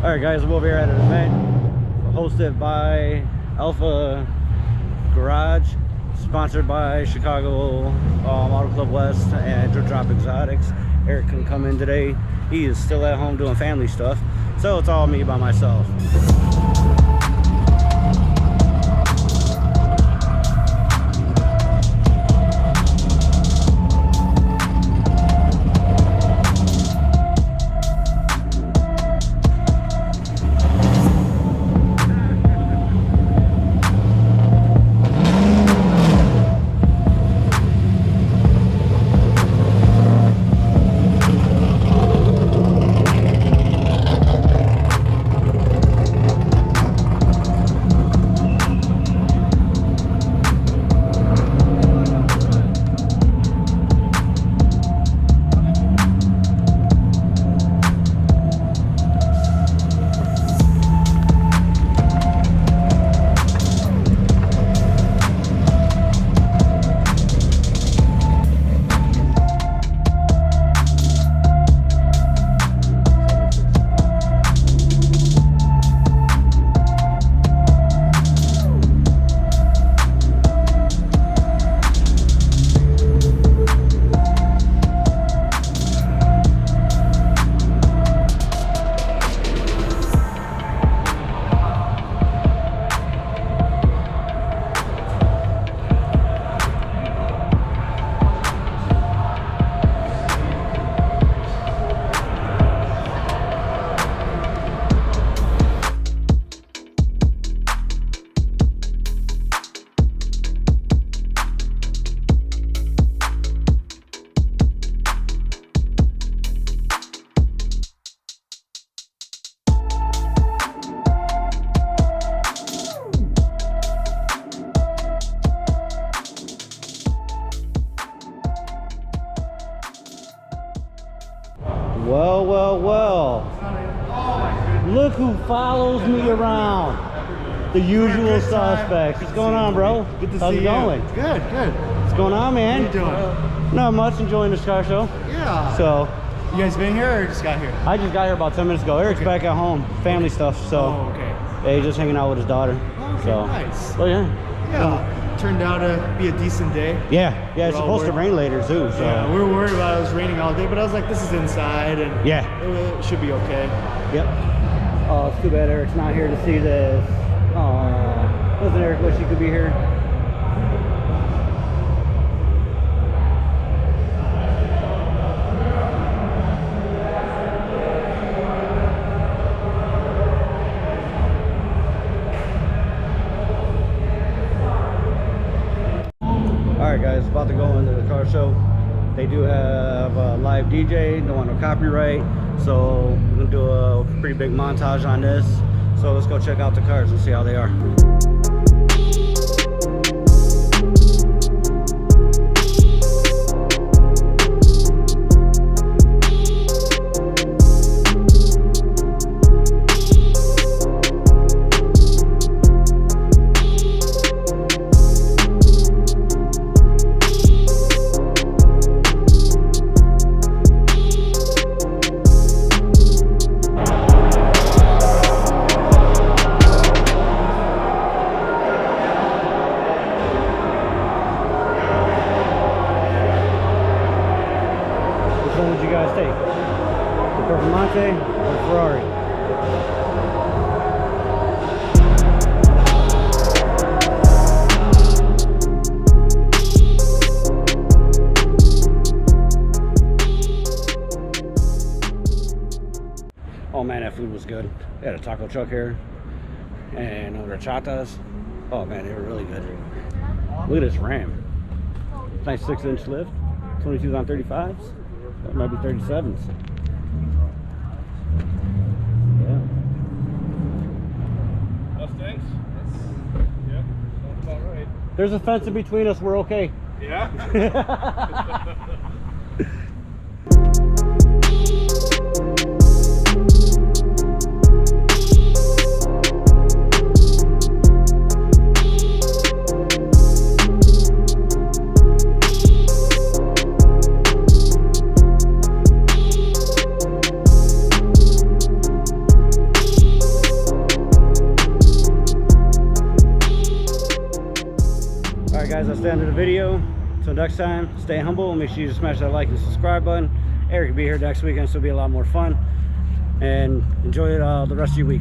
Alright guys, we're over here at an event hosted by Alpha Garage, sponsored by Chicago Auto Club West and Drop Exotics. Eric couldn't come in today. He is still at home doing family stuff, so it's all me by myself. Well. Look who follows me around. The usual suspects. What's going on, bro? Good to see you. How's it going? Good. What's going on, man? What are you doing? Not much, enjoying this car show. Yeah. So, you guys been here or just got here? I just got here about 10 minutes ago. Eric's back at home, family stuff, so. Oh, okay. Yeah, he's just hanging out with his daughter. Okay, so. nice. Oh, yeah. Yeah. Turned out to be a decent day. Yeah, it's supposed to rain later, too, so. Yeah, we were worried about it was raining all day, but I was like, this is inside, and yeah, it should be okay. Yep. Oh, it's too bad Eric's not here to see this. Oh, doesn't Eric wish he could be here? Alright guys, about to go into the car show. They do have a live DJ, don't want no copyright, so we're gonna do a pretty big montage on this. So let's go check out the cars and see how they are. Which one would you guys take? The Performante or the Ferrari? Oh man, that food was good. They had a taco truck here and horchatas. Oh man, they were really good. Look at this Ram. Nice 6-inch lift. 22s on 35s. That might be 37s. Yeah. Mustangs? Yeah, sounds about right. There's a fence in between us. We're okay. Yeah? Alright guys, that's the end of the video. Until next time, stay humble. Make sure you smash that like and subscribe button. Eric will be here next weekend, so it'll be a lot more fun. And enjoy the rest of your week.